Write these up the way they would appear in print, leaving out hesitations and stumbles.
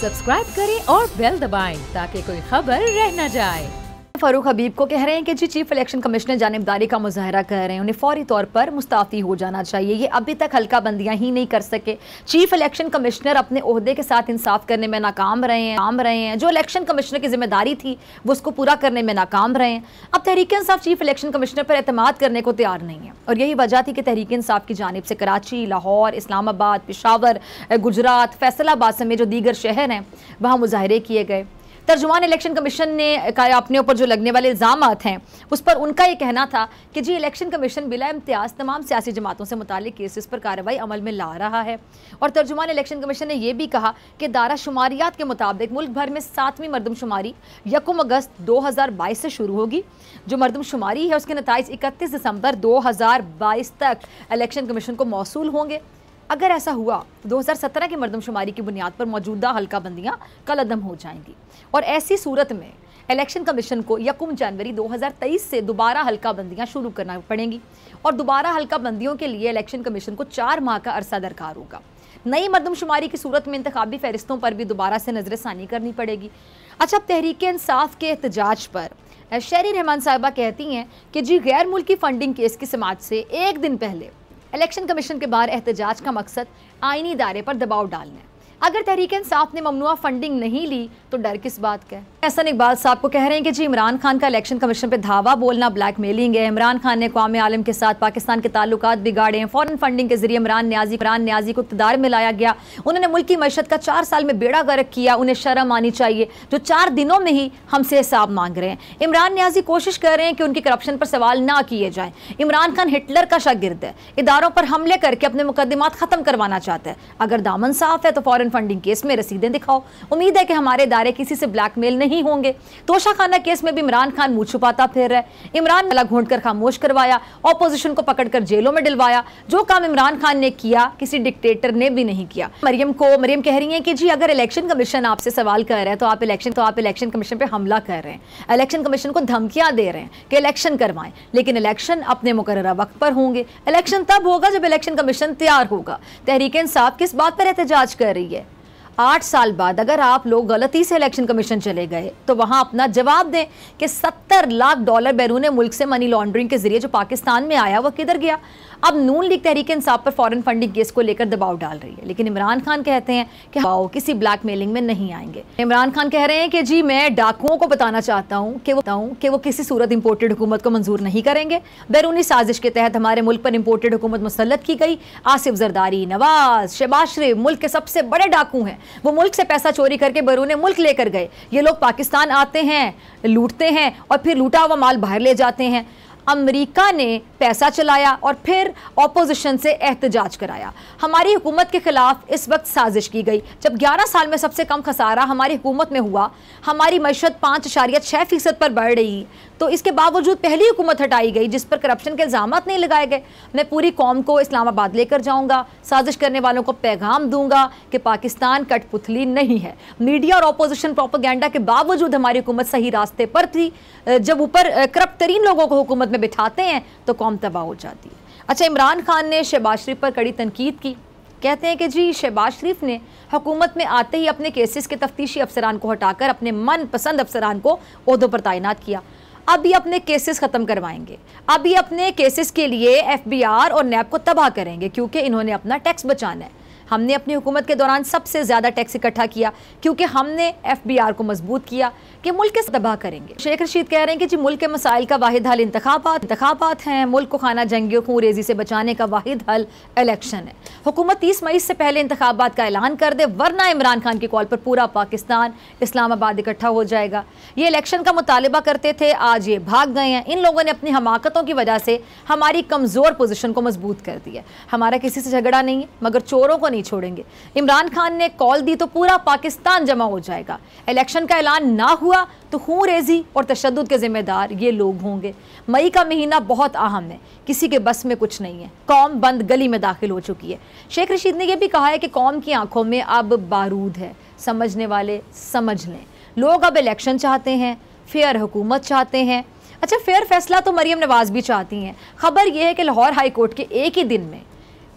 Subscribe करें और bell दबाएं ताकि कोई खबर रह न जाए। फारूक हबीब को कह रहे हैं कि जी चीफ इलेक्शन कमिश्नर जानिबदारी का मुजाहरा कर रहे हैं, उन्हें फौरी तौर पर मुस्ताफी हो जाना चाहिए। ये अभी तक हल्का बंदियां ही नहीं कर सके। चीफ इलेक्शन कमिश्नर अपने ओहदे के साथ इंसाफ करने में नाकाम रहे हैं। जो इलेक्शन कमिश्नर की जिम्मेदारी थी वो उसको पूरा करने में नाकाम रहे हैं। अब Tehreek Insaf chief election commissioner पर एतमाद करने को तैयार नहीं है और यही वजह थी कि तहरीक इंसाफ की जानिब से कराची, लाहौर, इस्लामाबाद, पेशावर, गुजरात, फैसलाबाद समेत जो दीगर शहर हैं वहाँ मुजाहरे किए गए। तर्जुमान इलेक्शन कमीशन ने कहा अपने ऊपर जो लगने वाले इल्ज़ामात हैं उस पर उनका ये कहना था कि जी इलेक्शन कमीशन बिला इम्तियाज़ तमाम सियासी जमातों से मुतालिक केसेस पर कार्रवाई अमल में ला रहा है। और तर्जुमान इलेक्शन कमीशन ने यह भी कहा कि दायरा शुमारियात के मुताबिक मुल्क भर में 7वीं मरदमशुमारी 1 अगस्त 2022 से शुरू होगी। जो मरदमशुमारी है उसके नताइज 31 दिसंबर 2022 तक इलेक्शन कमीशन को मौसूल होंगे। अगर ऐसा हुआ तो 2017 की मरदमशुमारी की बुनियाद पर मौजूदा हल्का बंदियाँ कलअदम हो जाएंगी और ऐसी सूरत में इलेक्शन कमीशन को 1 जनवरी 2023 से दोबारा हल्का बंदियाँ शुरू करना पड़ेंगी और दोबारा हल्का बंदियों के लिए इलेक्शन कमीशन को 4 माह का अरसा दरकार होगा। नई मरदमशुमारी की सूरत में इंतखाबी फहरिस्तों पर भी दोबारा से नजरसानी करनी पड़ेगी। अच्छा, अब तहरीक इंसाफ के एहतजाज पर शहरी रहमान साहिबा कहती हैं कि जी गैर मुल्की फंडिंग केस की समाअत से एक दिन पहले इलेक्शन कमीशन के बाहर एहतजाज का मकसद आईनी दायरे पर दबाव डालना है। अगर तहरीक इंसाफ ने ममनुआ फंडिंग नहीं ली तो डर किस बात का है। एहसन इकबाल साहब को कह रहे हैं कि जी इमरान खान का इलेक्शन कमीशन पे धावा बोलना ब्लैकमेलिंग है। इमरान खान ने क़ौम आलम के साथ पाकिस्तान के ताल्लुकात बिगाड़े हैं। फॉरेन फंडिंग के जरिए इमरान न्याजी को इक़्तिदार में लाया गया। उन्होंने मुल्क की मईशत का 4 साल में बेड़ा गर्क किया। उन्हें शर्म आनी चाहिए जो 4 दिनों में ही हमसे हिसाब मांग रहे हैं। इमरान न्याजी कोशिश कर रहे हैं कि उनकी करप्शन पर सवाल ना किए जाएं। इमरान खान हिटलर का शागिर्द है, इदारों पर हमले करके अपने मुकदमात ख़त्म करवाना चाहता है। अगर दामन साफ है तो फॉरेन फंडिंग केस में रसीदें दिखाओ। उम्मीद है कि हमारे इदारे किसी से ब्लैकमेल नहीं होंगे। तोशाखाना केस में भी इमरान खान मुंह छुपाता फिर रहा है। इमरान गला घोंट कर खामोश करवाया, ऑपोजिशन को पकड़कर जेलों में डलवाया। जो काम इमरान खान ने किया किसी डिक्टेटर ने भी नहीं किया। मरियम कह रही हैं कि जी अगर इलेक्शन कमीशन आपसे सवाल कर रहा है तो आप इलेक्शन कमीशन पे हमला कर रहे हैं, इलेक्शन कमीशन को धमकियां दे रहे हैं कि इलेक्शन करवाएं। लेकिन इलेक्शन अपने मुकर्ररा वक्त पर होंगे। इलेक्शन तब होगा जब इलेक्शन कमीशन तैयार होगा। तहरीक इंसाफ किस बात पर एहतजाज कर रही है? 8 साल बाद अगर आप लोग गलती से इलेक्शन कमीशन चले गए तो वहां अपना जवाब दें कि $70 लाख बैरून मुल्क से मनी लॉन्ड्रिंग के जरिए जो पाकिस्तान में आया वह किधर गया। अब नून लीग तहरीक इंसाफ पर फॉरेन फंडिंग केस को लेकर दबाव डाल रही है, लेकिन इमरान खान कहते हैं कि आओ किसी ब्लैकमेलिंग में नहीं आएंगे। इमरान खान कह रहे हैं कि जी मैं डाकुओं को बताना चाहता हूं कि वो किसी सूरत इंपोर्टेड हुकूमत को मंजूर नहीं करेंगे। बैरूनी साजिश के तहत हमारे मुल्क पर इंपोर्टेड हुकूमत मुसल्लत की गई। आसिफ जरदारी, नवाज, शहबाज शरीफ मुल्क के सबसे बड़े डाकू हैं। वो मुल्क से पैसा चोरी करके बैरून मुल्क लेकर गए। ये लोग पाकिस्तान आते हैं, लूटते हैं और फिर लूटा हुआ माल बाहर ले जाते हैं। अमेरिका ने पैसा चलाया और फिर ऑपोजिशन से एहतजाज कराया। हमारी हुकूमत के खिलाफ इस वक्त साजिश की गई। जब 11 साल में सबसे कम खसारा हमारी हुकूमत में हुआ, हमारी मईशत 5.6% पर बढ़ रही, तो इसके बावजूद पहली हुकूमत हटाई गई जिस पर करप्शन के इल्ज़ामात नहीं लगाए गए। मैं पूरी कौम को इस्लामाबाद लेकर जाऊंगा, साजिश करने वालों को पैगाम दूंगा कि पाकिस्तान कठपुतली नहीं है। मीडिया और ऑपोजिशन प्रोपेगेंडा के बावजूद हमारी हुकूमत सही रास्ते पर थी। जब ऊपर करप्ट तरीन लोगों को हुकूमत में बिठाते हैं तो कौम तबाह हो जाती है। अच्छा, इमरान खान ने शहबाज शरीफ पर कड़ी तनकीद की। कहते हैं कि जी शहबाज शरीफ ने हुकूमत में आते ही अपने केसेस के तफ्तीशी अफसरान को हटाकर अपने मनपसंद अफसरान को ओहदों पर तैनात किया। अभी अपने केसेस ख़त्म करवाएंगे। अभी अपने केसेस के लिए FBI और नैब को तबाह करेंगे क्योंकि इन्होंने अपना टैक्स बचाना है। हमने अपनी हुकूमत के दौरान सबसे ज़्यादा टैक्स इकट्ठा किया क्योंकि हमने FBI को मजबूत किया कि मुल्क के तबाह करेंगे। शेख रशीद कह रहे हैं कि जी मुल्क के मसाइल का वाहिद हल इंतखाबात हैं। मुल्क को खाना जंगी खून रेजी से बचाने का वाहिद हल इलेक्शन है। हुकूमत 30 मई से पहले इंतखाबात का ऐलान कर दे, वरना इमरान खान की कॉल पर पूरा पाकिस्तान इस्लामाबाद इकट्ठा हो जाएगा। ये इलेक्शन का मुतालबा करते थे, आज ये भाग गए हैं। इन लोगों ने अपनी हमाकतों की वजह से हमारी कमज़ोर पोजीशन को मजबूत कर दिया। हमारा किसी से झगड़ा नहीं है मगर चोरों को नहीं छोड़ेंगे। इमरान खान ने कॉल दी तो पूरा पाकिस्तान जमा हो जाएगा। इलेक्शन का ऐलान ना हुआ तो खून रेजी और तशद्दुद के जिम्मेदार ये लोग होंगे। मई का महीना बहुत अहम है, किसी के बस में कुछ नहीं है। कौम बंद गली में दाखिल हो चुकी है। शेख रशीद ने यह भी कहा है कि कौम की आंखों में अब बारूद है, समझने वाले समझ लें। लोग अब इलेक्शन चाहते हैं, फेयर हुकूमत चाहते हैं। अच्छा, फेयर फैसला तो मरियम नवाज भी चाहती हैं। खबर यह है कि लाहौर हाई कोर्ट के एक ही दिन में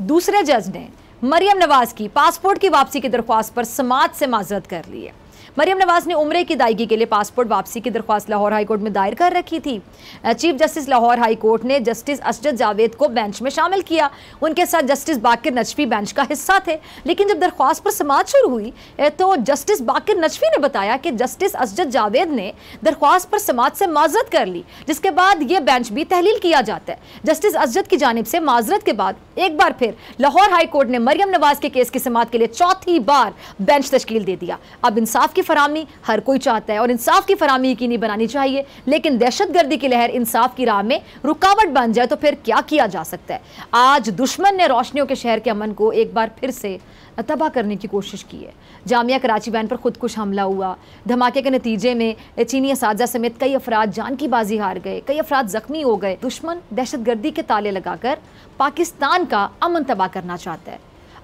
दूसरे जज ने मरियम नवाज की पासपोर्ट की वापसी की दरख्वास्त पर समाअत से माजरत कर ली है। मरियम नवाज ने उम्रे की अदायगी के लिए पासपोर्ट वापसी की दरख्वास्त लाहौर हाई कोर्ट में दायर कर रखी थी। Chief justice Lahore high court ने जस्टिस असजद जावेद को बेंच में शामिल किया। उनके साथ जस्टिस बाकिर नजफी बेंच का हिस्सा थे, लेकिन जब दरख्वास्त पर समाअत शुरू हुई तो जस्टिस बाकिर नजफी ने बताया कि जस्टिस असजद जावेद ने दरख्वास्त पर समाअत से माजरत कर ली, जिसके बाद यह बेंच भी तहलील किया जाता है। जस्टिस असजद की जानिब से माजरत के बाद एक बार फिर लाहौर हाई कोर्ट ने मरियम नवाज के केस की समाअत के लिए चौथी बार बेंच तश्कील दे दिया। अब इंसाफ की फराहमी हर कोई चाहता है और इंसाफ की फराहमी यकीनी बनानी चाहिए, लेकिन दहशतगर्दी की लहर इंसाफ की राह में रुकावट बन जाए तो फिर क्या किया जा सकता है। आज दुश्मन ने रोशनियों के शहर के अमन को एक बार फिर से तबाह करने की कोशिश की है। जामिया कराची वैन पर खुदकुश हमला हुआ। धमाके के नतीजे में चीनी असातिज़ा समेत कई अफराद जान की बाजी हार गए, कई अफराद जख्मी हो गए। दुश्मन दहशतगर्दी के ताले लगाकर पाकिस्तान का अमन तबाह करना चाहता है।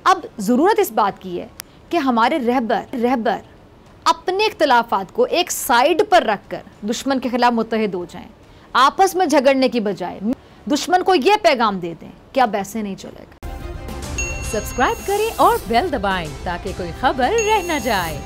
अब ज़रूरत इस बात की है कि हमारे रहबर अपने इख्तलाफात को एक साइड पर रखकर दुश्मन के खिलाफ मुत्तहिद हो जाएं, आपस में झगड़ने की बजाय दुश्मन को यह पैगाम दे दें कि अब ऐसे नहीं चलेगा। सब्सक्राइब करें और बेल दबाएं ताकि कोई खबर रह न जाए।